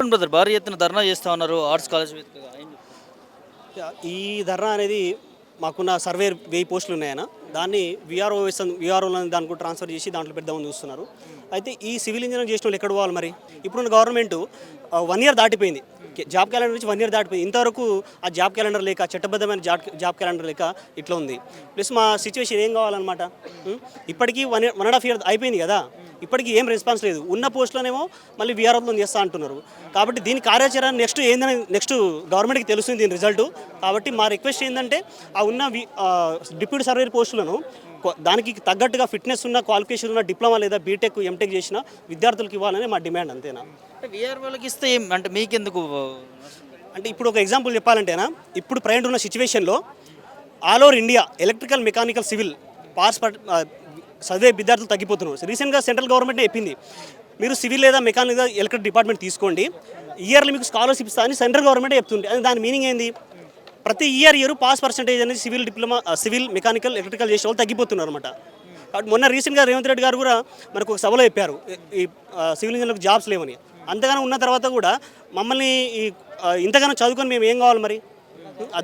చెప్పండి బ్రదర్, భారీ ఎత్తున ధర్నా చేస్తా ఉన్నారు ఆర్ట్స్ కాలేజ్ వేదికగా. ఈ ధర్నా అనేది మాకున్న సర్వే 1000 పోస్టులు ఉన్నాయన్న. దాన్ని విఆర్ఓ దానికి ట్రాన్స్ఫర్ చేసి దాంట్లో పెడదామని చూస్తున్నారు. అయితే ఈ సివిల్ ఇంజనీరింగ్ చేసిన వాళ్ళు ఎక్కడ పోవాలి మరి? ఇప్పుడున్న గవర్నమెంట్ 1 ఇయర్ దాటిపోయింది, జాబ్ క్యాలెండర్ నుంచి 1 ఇయర్ దాటిపోయింది. ఇంతవరకు ఆ జాబ్ క్యాలెండర్ లేక, చట్టబద్ధమైన జాబ్ క్యాలెండర్ లేక ఇట్లా ఉంది. ప్లస్ మా సిచ్యువేషన్ ఏం కావాలన్నమాట, ఇప్పటికీ 1.5 ఇయర్ అయిపోయింది కదా, ఇప్పటికీ ఏం రెస్పాన్స్ లేదు. ఉన్న పోస్టులోనేమో మళ్ళీ వీఆర్ఓతో చేస్తా అంటున్నారు. కాబట్టి దీని కార్యాచరణ నెక్స్ట్ గవర్నమెంట్కి తెలుస్తుంది దీని రిజల్ట్. కాబట్టి మా రిక్వెస్ట్ ఏంటంటే ఆ ఉన్న డిప్యూటీ సర్వేర్ పోస్టులను దానికి తగ్గట్టుగా ఫిట్నెస్ ఉన్న, క్వాలిఫికేషన్ ఉన్న, డిప్లొమా లేదా బీటెక్ ఎంటెక్ చేసిన విద్యార్థులకు ఇవ్వాలని మా డిమాండ్. అంతేనా? అంటే వీఆర్ వాళ్ళకి ఇస్తే ఏం అంటే మీకెందుకు? అంటే ఇప్పుడు ఒక ఎగ్జాంపుల్ చెప్పాలంటేనా, ఇప్పుడు ప్రజెంట్ ఉన్న సిచ్యువేషన్లో all over India electrical, mechanical, civil pass చదివే విద్యార్థులు తగ్గిపోతున్నారు. రీసెంట్గా సెంట్రల్ గవర్నమెంట్ చెప్పింది, మీరు సివిల్ లేదా మెకానికల్ లేదా ఎలక్ట్రిక్ డిపార్ట్మెంట్ తీసుకోండి, ఇయర్లీ మీకు స్కాలర్షిప్ ఇస్తా అని సెంట్రల్ గవర్నమెంట్ చెప్తుంది. అది దాని మీనింగ్ ఏంది? ప్రతి ఇయర్ పాస్ పర్సెంటేజ్ అనేది సివిల్, మెకానికల్, ఎలక్ట్రికల్ చేసే వాళ్ళు తగ్గిపోతున్నారు అనమాట. కాబట్టి మొన్న రీసెంట్గా రేవంత్ రెడ్డి గారు కూడా మనకు ఒక సభలో చెప్పారు, ఈ సివిల్ ఇంజనీర్లకు జాబ్స్ లేవని. అంతగానో ఉన్న తర్వాత కూడా మమ్మల్ని ఇంతగానో చదువుకొని మేము ఏం కావాలి మరి?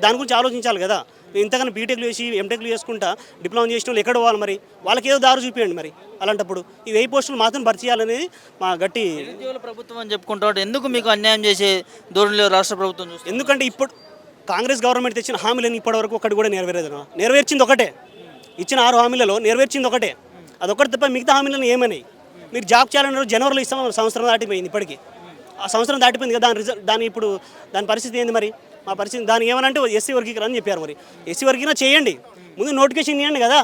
దాని గురించి ఆలోచించాలి కదా. ఇంతగానో బీటెక్లు చేసి ఎంటెక్లు చేసుకుంటా డిప్లొమా చేసిన వాళ్ళు ఎక్కడ పోవాలి మరి? వాళ్ళకి ఏదో దారి చూపించండి మరి. అలాంటప్పుడు ఈ 1000 పోస్టులు మాత్రం భర్తీ చేయాలనేది మా గట్టి. నిరుద్యోగుల ప్రభుత్వం అని చెప్పుకుంటాడు, ఎందుకు మీకు అన్యాయం చేసే ధోరణిలో రాష్ట్ర ప్రభుత్వం చూస్తుంది? ఎందుకంటే ఇప్పుడు కాంగ్రెస్ గవర్నమెంట్ తెచ్చిన హామీలను ఇప్పటివరకు ఒకటి కూడా నెరవేర్చింది ఒకటే. ఇచ్చిన 6 హామీలలో నెరవేర్చింది ఒకటే. అదొకటి తప్ప మిగతా హామీలను ఏమని? మీరు జాబ్ క్యాలెండర్ జనవరిలో ఇస్తాం, సంవత్సరం దాటిపోయింది. ఇప్పటికీ ఆ సంవత్సరం దాటిపోయింది కదా, దాని పరిస్థితి ఏంది మరి? మా పరిస్థితి దానికి ఏమనంటే ఎస్సీ వర్గీకరణ అని చెప్పారు. మరి ఎస్సీ వర్గీకరణ చేయండి, ముందు నోటిఫికేషన్ ఇవ్వండి కదా,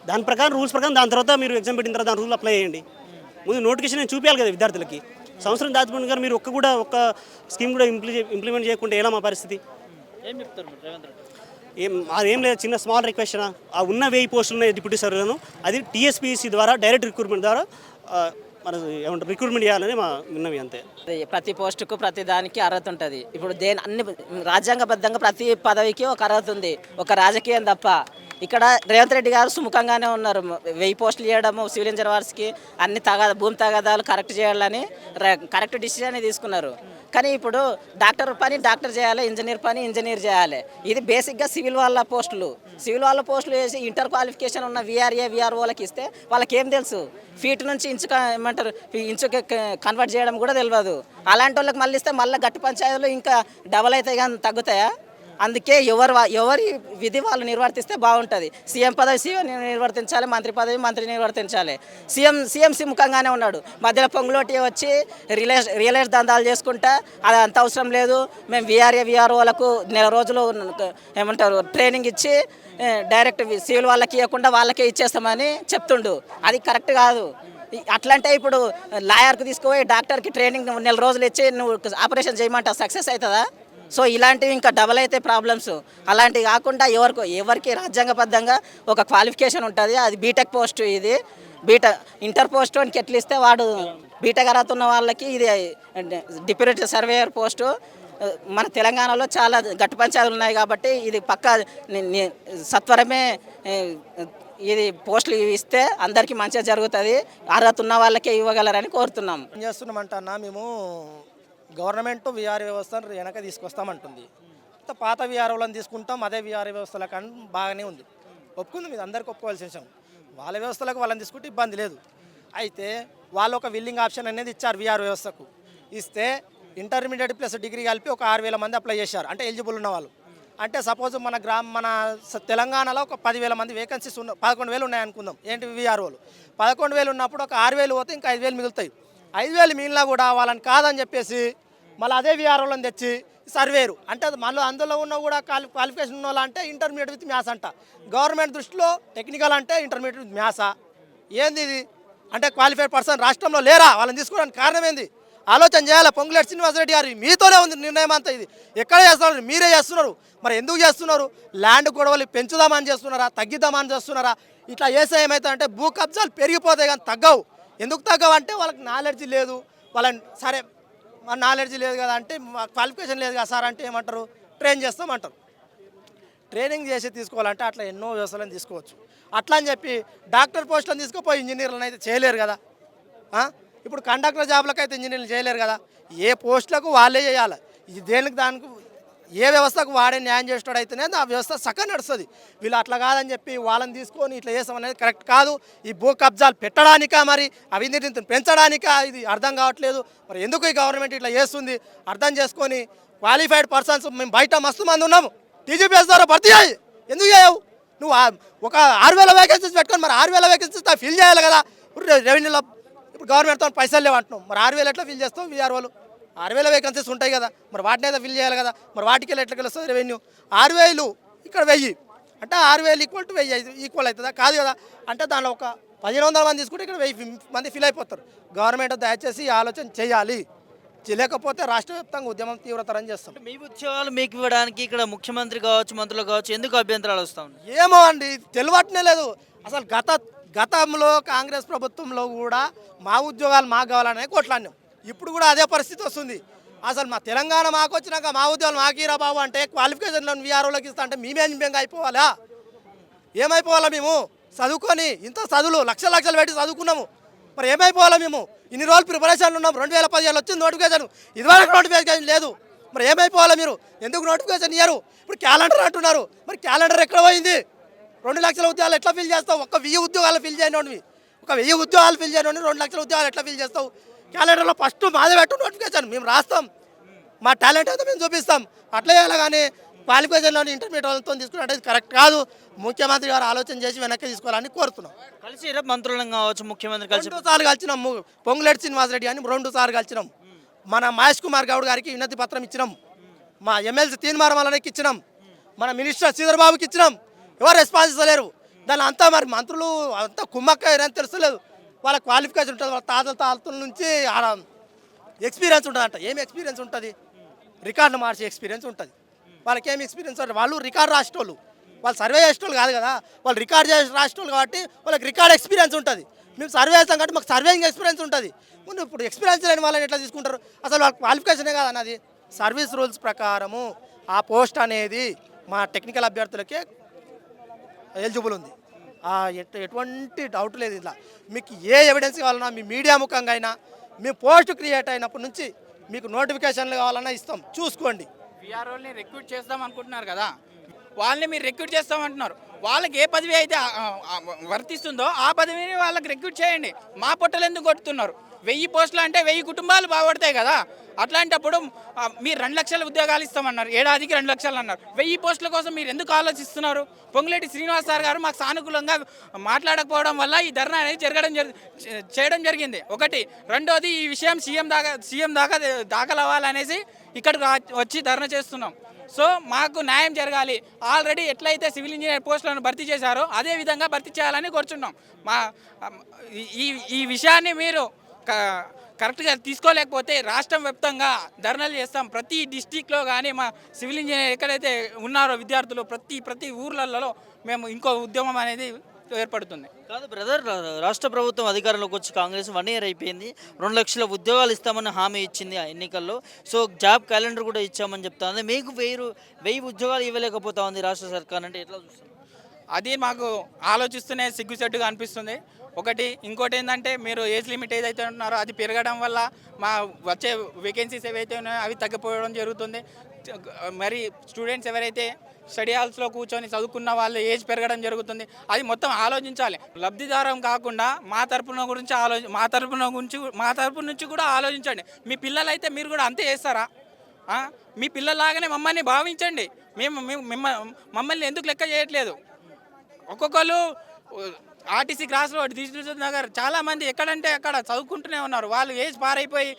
దాని ప్రకారం రూల్స్ ప్రకారం. దాని తర్వాత మీరు ఎగ్జామ్ పెట్టిన తర్వాత దాని రూల్ అప్లై చేయండి. ముందు నోటిఫికేషన్ చూపించాలి కదా విద్యార్థులకి. సంవత్సరం దాటిపోయింది కానీ మీరు ఒక్క స్కీమ్ కూడా ఇంప్లిమెంట్ చేయకుంటే ఎలా మా పరిస్థితి? ఏం చెప్తారు రేవంత్ రెడ్డి? అదేం లేదు, చిన్న స్మాల్ రిక్వెస్ట్. ఆ ఉన్న 1000 పోస్టులు ఉన్నాయి డిప్యూటీ సర్వేలను, అది టీఎస్పీఎస్సీ ద్వారా డైరెక్ట్ రిక్రూట్మెంట్ ద్వారా మన ఏమంటారు రిక్రూట్మెంట్ చేయాలని మా విన్నవి. అంతే. ప్రతి పోస్టుకు ప్రతి దానికి అర్హత ఉంటుంది. ఇప్పుడు అన్ని రాజ్యాంగబద్ధంగా ప్రతి పదవికి ఒక అర్హత ఉంది, ఒక రాజకీయం తప్ప. ఇక్కడ రేవంత్ రెడ్డి గారు సుముఖంగానే ఉన్నారు. 1000 పోస్టులు చేయడము, సివిల్ ఇంజనీర్స్కి అన్ని భూమి తగాదాలు కరెక్ట్ చేయాలని కరెక్ట్ డిసిజన్ తీసుకున్నారు. కానీ ఇప్పుడు డాక్టర్ పని డాక్టర్ చేయాలి, ఇంజనీర్ పని ఇంజనీర్ చేయాలి. ఇది బేసిక్గా సివిల్ వాళ్ళ పోస్టులు వేసి ఇంటర్ క్వాలిఫికేషన్ ఉన్న విఆర్ఓలకి ఇస్తే వాళ్ళకి ఏం తెలుసు? ఫీట్ నుంచి ఇంచుకి కన్వర్ట్ చేయడం కూడా తెలియదు. అలాంటి వాళ్ళకి మళ్ళీ ఇస్తే మళ్ళీ గట్టి పంచాయతీలు ఇంకా డబల్ అవుతాయి కానీ తగ్గుతాయా? అందుకే ఎవరి విధి వాళ్ళు నిర్వర్తిస్తే బాగుంటుంది. సీఎం పదవి సీఎం నిర్వర్తించాలి, మంత్రి పదవి మంత్రి నిర్వర్తించాలి. సీఎం ముఖంగానే ఉన్నాడు. మధ్యలో పొంగులోటి వచ్చి రియల్ ఎస్టేట్ దందాలు చేసుకుంటా అది అంత అవసరం లేదు, మేము విఆర్ఓలకు నెల రోజులు ట్రైనింగ్ ఇచ్చి డైరెక్ట్ సివిల్ వాళ్ళకి ఇవ్వకుండా వాళ్ళకే ఇచ్చేస్తామని చెప్తుండు. అది కరెక్ట్ కాదు. అట్లంటే ఇప్పుడు లాయర్కి తీసుకుపోయి డాక్టర్కి ట్రైనింగ్ నెల రోజులు ఇచ్చి నువ్వు ఆపరేషన్ చేయమంటావు, సక్సెస్ అవుతుందా? సో ఇలాంటివి ఇంకా డబల్ అయితే ప్రాబ్లమ్స్. అలాంటివి కాకుండా ఎవరికి రాజ్యాంగబద్ధంగా ఒక క్వాలిఫికేషన్ ఉంటుంది, అది బీటెక్ పోస్ట్. ఇది ఇంటర్ పోస్ట్ అని ఎట్లా ఇస్తే వాడు బీటెక్ అర్హత ఉన్న వాళ్ళకి ఇది డిప్యూటీ సర్వేయర్ పోస్టు. మన తెలంగాణలో చాలా గట్టి పంచాయతీలు ఉన్నాయి కాబట్టి ఇది పక్కా సత్వరమే ఇది పోస్టులు ఇస్తే అందరికీ మంచిగా జరుగుతుంది. అర్హత ఉన్న వాళ్ళకే ఇవ్వగలరని కోరుతున్నాం. ఏం చేస్తున్నామంటన్నా, మేము గవర్నమెంట్ విఆర్ వ్యవస్థను వెనక తీసుకొస్తామంటుంది. పాత విఆర్ఓలను తీసుకుంటాం, అదే విఆర్ వ్యవస్థల కానీ బాగానే ఉంది, ఒప్పుకుంది. మీద అందరికీ ఒప్పుకోవాల్సిన విషయం. వాళ్ళ వ్యవస్థలకు వాళ్ళని తీసుకుంటే ఇబ్బంది లేదు. అయితే వాళ్ళు ఒక విల్లింగ్ ఆప్షన్ అనేది ఇచ్చారు విఆర్ వ్యవస్థకు. ఇస్తే ఇంటర్మీడియట్ ప్లస్ డిగ్రీ కలిపి ఒక 6000 మంది అప్లై చేశారు, అంటే ఎలిజిబుల్ ఉన్న వాళ్ళు. అంటే సపోజ్ మన తెలంగాణలో ఒక 10,000 మంది వేకెన్సీస్ 11,000 ఉన్నాయనుకుందాం. ఏంటి విఆర్ఓలు 11,000 ఉన్నప్పుడు ఒక 6,000 పోతే ఇంకా 5,000 మిగులుతాయి. 5,000 మిగిలినా కూడా వాళ్ళని కాదని చెప్పేసి మళ్ళీ అదే విఆర్ఓలను తెచ్చి సర్వేరు అంటే మళ్ళీ అందులో ఉన్న కూడా క్వాలిఫికేషన్ ఉన్న వాళ్ళు అంటే ఇంటర్మీడియట్ విత్ మ్యాథ్స్ అంట. గవర్నమెంట్ దృష్టిలో టెక్నికల్ అంటే ఇంటర్మీడియట్ విత్ మ్యాథ్సా? ఏంది ఇది? అంటే క్వాలిఫైడ్ పర్సన్ రాష్ట్రంలో లేరా? వాళ్ళని తీసుకోవడానికి కారణం ఏంది? ఆలోచన చేయాలి. పొంగులేటి శ్రీనివాసరెడ్డి గారు మీతోనే ఉంది నిర్ణయం అంతా. ఇది ఎక్కడ చేస్తున్నారు? మీరే చేస్తున్నారు. మరి ఎందుకు చేస్తున్నారు? ల్యాండ్ గొడవలు పెంచుదామని చేస్తున్నారా, తగ్గిద్దామని చేస్తున్నారా? ఇట్లా చేస్తే ఏమవుతుందంటే భూ కబ్జాలు పెరిగిపోతాయి కానీ తగ్గవు. ఎందుకు తగ్గవు అంటే వాళ్ళకి నాలెడ్జ్ లేదు. వాళ్ళని సరే మా నాలెడ్జ్ లేదు కదా అంటే, క్వాలిఫికేషన్ లేదు కదా సార్ అంటే ఏమంటారు? ట్రైన్ చేస్తామంటారు. ట్రైనింగ్ చేసి తీసుకోవాలంటే అట్లా ఎన్నో వ్యవస్థలను తీసుకోవచ్చు. అట్లా అని చెప్పి డాక్టర్ పోస్టులను తీసుకుపోయి ఇంజనీర్లను అయితే చేయలేరు కదా. ఇప్పుడు కండక్టర్ జాబ్లకు అయితే ఇంజనీర్లు చేయలేరు కదా, ఏ పోస్టులకు వాళ్ళే చేయాలి. ఇది దేనికి దానికి ఏ వ్యవస్థకు వాడే న్యాయం చేసేటోడు అయితేనే ఆ వ్యవస్థ చక్కగా నడుస్తుంది. వీళ్ళు అట్లా కాదని చెప్పి వాళ్ళని తీసుకొని ఇట్లా చేస్తాం అనేది కరెక్ట్ కాదు. ఈ భూ కబ్జాలు పెట్టడానికా మరి అవినీతిని పెంచడానికా ఇది అర్థం కావట్లేదు. మరి ఎందుకు ఈ గవర్నమెంట్ ఇట్లా చేస్తుంది అర్థం చేసుకొని క్వాలిఫైడ్ పర్సన్స్ మేము బయట మస్తు మంది ఉన్నాము, టీజీపీఎస్ ద్వారా భర్తీ చేయి. ఎందుకు చేయవు నువ్వు? ఒక 6,000 వేకెన్సీస్ పెట్టుకొని మరి 6,000 వేకెన్సీస్ ఫిల్ చేయాలి కదా. ఇప్పుడు రెవెన్యూలో ఇప్పుడు గవర్నమెంట్తో పైసలు లేవు అంటున్నాం, మరి 6,000 ఎట్లా ఫిల్ చేస్తాం? వీఆర్ఓలు 6,000 వేకెన్సీస్ ఉంటాయి కదా, మరి వాటిని అయితే ఫిల్ చేయాలి కదా. మరి వాటికి ఎట్లా వస్తుంది రెవెన్యూ? 6,000 ఇక్కడ 1000 అంటే 6,000 ఈక్వల్ టు 1000 ఈక్వల్ అవుతుందా? కాదు కదా. అంటే దానిలో ఒక 1,500 మంది తీసుకుంటే ఇక్కడ 1000 మంది ఫిల్ అయిపోతారు. గవర్నమెంట్ దయచేసి ఈ ఆలోచన చేయాలి, లేకపోతే రాష్ట్ర వ్యాప్తంగా ఉద్యమం తీవ్రతరం చేస్తాం. మీ ఉద్యోగాలు మీకు ఇవ్వడానికి ఇక్కడ ముఖ్యమంత్రి కావచ్చు, మంత్రులు కావచ్చు, ఎందుకు అభ్యంతరాలు వస్తూ ఉన్నాయి? ఏమో అండి, తెలియట్నే లేదు. అసలు గతంలో కాంగ్రెస్ ప్రభుత్వంలో కూడా మా ఉద్యోగాలు మాకు కావాలనే కొట్లాడినాం. ఇప్పుడు కూడా అదే పరిస్థితి వస్తుంది. అసలు మా తెలంగాణ మాకు వచ్చినాక మా ఉద్యోగాలు మాకీరా బాబు అంటే క్వాలిఫికేషన్లో వీఆర్ఓలకు ఇస్తా అంటే మేమేం అయిపోవాలా? ఏమైపోవాలా? మేము చదువుకొని ఇంత చదువులు లక్షలు పెట్టి చదువుకున్నాము, మరి ఏమైపోవాలా? మేము ఇన్ని రోజులు ప్రిపరేషన్లు ఉన్నాం. 2017 వచ్చింది నోటిఫికేషన్, ఇదివరకు నోటిఫికేషన్ లేదు. మరి ఏమైపోవాలా? మీరు ఎందుకు నోటిఫికేషన్ ఇయ్యరు? ఇప్పుడు క్యాలెండర్ అంటున్నారు, మరి క్యాలెండర్ ఎక్కడ పోయింది? 2 లక్షల ఉద్యోగాలు ఎట్లా ఫిల్ చేస్తావు? 1000 ఉద్యోగాలు ఫిల్ చేయనివి, 1000 ఉద్యోగాలు ఫిల్ చేయని 2 లక్షల ఉద్యోగాలు ఎట్లా ఫిల్ చేస్తావు? క్యాలెండర్లో ఫస్ట్ మాదే పెట్టు నోటిఫికేషన్, మేము రాస్తాం, మా టాలెంట్ అయితే మేము చూపిస్తాం. అట్లా చేయాలి కానీ క్వాలిఫికేషన్లోని ఇంటర్మీడియట్ వాళ్ళతో తీసుకున్నట్టు కరెక్ట్ కాదు. ముఖ్యమంత్రి గారు ఆలోచన చేసి వెనక్కి తీసుకోవాలని కోరుతున్నాం. కలిసి మంత్రులను కావచ్చు, ముఖ్యమంత్రి కలిసి 2 సార్లు కలిసినాం. పొంగులేటి శ్రీనివాసరెడ్డి అని 2 సార్లు కలిసినాం. మన మహేష్ కుమార్ గౌడ్ గారికి వినతి పత్రం ఇచ్చినాం. మా ఎమ్మెల్సీ తీన్మారమలకి ఇచ్చినాం. మన మినిస్టర్ శ్రీధర్ బాబుకి ఇచ్చినాం. ఎవరు రెస్పాన్స్ ఇవ్వలేరు. దాని అంతా మరి మంత్రులు అంతా కుమ్మక్క అని తెలుస్తలేదు. వాళ్ళ క్వాలిఫికేషన్ ఉంటుంది, వాళ్ళ తాతల నుంచి ఎక్స్పీరియన్స్ ఉంటుందంట. ఏం ఎక్స్పీరియన్స్ ఉంటుంది? రికార్డులు మార్చే ఎక్స్పీరియన్స్ ఉంటుంది. వాళ్ళకి ఏం ఎక్స్పీరియన్స్ ఉంటుంది? వాళ్ళు రికార్డు రాసేటోళ్ళు, వాళ్ళు సర్వే చేసేటోళ్ళు కాదు కదా. వాళ్ళు రికార్డ్ చేసి రాసేటోళ్ళు కాబట్టి వాళ్ళకి రికార్డ్ ఎక్స్పీరియన్స్ ఉంటుంది. మేము సర్వే చేస్తాం కాబట్టి మాకు సర్వేయింగ్ ఎక్స్పీరియన్స్ ఉంటుంది. ముందు ఇప్పుడు ఎక్స్పీరియన్స్ లేని వాళ్ళని ఎట్లా తీసుకుంటారు? అసలు వాళ్ళ క్వాలిఫికేషనే కాదు అన్నది. సర్వీస్ రూల్స్ ప్రకారము ఆ పోస్ట్ అనేది మా టెక్నికల్ అభ్యర్థులకే ఎలిజిబుల్ ఉంది. ఎటువంటి డౌట్ లేదు. ఇట్లా మీకు ఏ ఎవిడెన్స్ కావాలన్నా మీ మీడియా ముఖంగా అయినా, మీ పోస్ట్ క్రియేట్ అయినప్పటి నుంచి మీకు నోటిఫికేషన్లు కావాలన్నా ఇస్తాం, చూసుకోండి. వీఆర్ఓల్ని రిక్రూట్ చేస్తాం అనుకుంటున్నారు కదా, వాళ్ళని మీరు రిక్రూట్ చేస్తామంటున్నారు. వాళ్ళకి ఏ పదవి అయితే వర్తిస్తుందో ఆ పదవిని వాళ్ళకి రిక్రూట్ చేయండి. మా పొట్టలు ఎందుకు కొట్టుతున్నారు? 1000 పోస్టులు అంటే 1000 కుటుంబాలు బాగుపడతాయి కదా. అట్లాంటప్పుడు మీరు 2 లక్షల ఉద్యోగాలు ఇస్తామన్నారు, ఏడాదికి 2 లక్షలు అన్నారు. 1000 పోస్టుల కోసం మీరు ఎందుకు ఆలోచిస్తున్నారు? పొంగులేటి శ్రీనివాస్ సార్ గారు మాకు సానుకూలంగా మాట్లాడకపోవడం వల్ల ఈ ధర్నా అనేది చేయడం జరిగింది. ఒకటి. రెండోది, ఈ విషయం సీఎం దాకా దాఖలు అవ్వాలనేసి ఇక్కడికి వచ్చి ధర్నా చేస్తున్నాం. సో మాకు న్యాయం జరగాలి. ఆల్రెడీ ఎట్లయితే సివిల్ ఇంజనీర్ పోస్టులను భర్తీ చేశారో అదే విధంగా భర్తీ చేయాలని కోరుచున్నాం. మా ఈ విషయాన్ని మీరు కరెక్ట్గా తీసుకోలేకపోతే రాష్ట్రం వ్యాప్తంగా ధర్నాలు చేస్తాం. ప్రతి డిస్టిక్లో కానీ మా సివిల్ ఇంజనీర్ ఎక్కడైతే ఉన్నారో విద్యార్థులు ప్రతి ఊర్లలో మేము ఇంకో ఉద్యమం అనేది ఏర్పడుతుంది. కాదు బ్రదర్, రాష్ట్ర ప్రభుత్వం అధికారంలోకి వచ్చి కాంగ్రెస్ 1 ఇయర్ అయిపోయింది. 2 లక్షల ఉద్యోగాలు ఇస్తామని హామీ ఇచ్చింది ఆ ఎన్నికల్లో. సో జాబ్ క్యాలెండర్ కూడా ఇచ్చామని చెప్తా ఉంది. మీకు 1000 ఉద్యోగాలు ఇవ్వలేకపోతా ఉంది రాష్ట్ర సర్కార్ అంటే ఎట్లా చూస్తుంది? అది మాకు ఆలోచిస్తూనే సిగ్గుచెట్టుగా అనిపిస్తుంది. ఒకటి. ఇంకోటి ఏంటంటే మీరు ఏజ్ లిమిట్ ఏదైతే ఉన్నారో అది పెరగడం వల్ల మా వచ్చే వేకెన్సీస్ ఏవైతే ఉన్నాయో అవి తగ్గిపోవడం జరుగుతుంది. మరి స్టూడెంట్స్ ఎవరైతే స్టడీ హాల్స్లో కూర్చొని చదువుకున్న వాళ్ళు ఏజ్ పెరగడం జరుగుతుంది. అది మొత్తం ఆలోచించాలి. లబ్ధిదారం కాకుండా మా తరపు నుంచి కూడా ఆలోచించండి. మీ పిల్లలైతే మీరు కూడా అంతే చేస్తారా? మీ పిల్లలాగానే మమ్మల్ని భావించండి. మమ్మల్ని ఎందుకు లెక్క చేయట్లేదు? ఒక్కొక్కరు RTC cross road, Dilsukh Nagar చాలామంది ఎక్కడంటే అక్కడ చదువుకుంటూనే ఉన్నారు. వాళ్ళు ఏజ్ పారైపోయి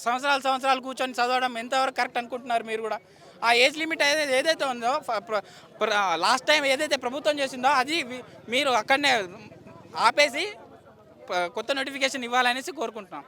సంవత్సరాలు కూర్చొని చదవడం ఎంతవరకు కరెక్ట్ అనుకుంటున్నారు మీరు కూడా? ఆ ఏజ్ లిమిట్ ఏదైతే ఉందో లాస్ట్ టైం ఏదైతే ప్రభుత్వం చేసిందో అది మీరు అక్కడనే ఆపేసి కొత్త నోటిఫికేషన్ ఇవ్వాలనేసి కోరుకుంటున్నాం.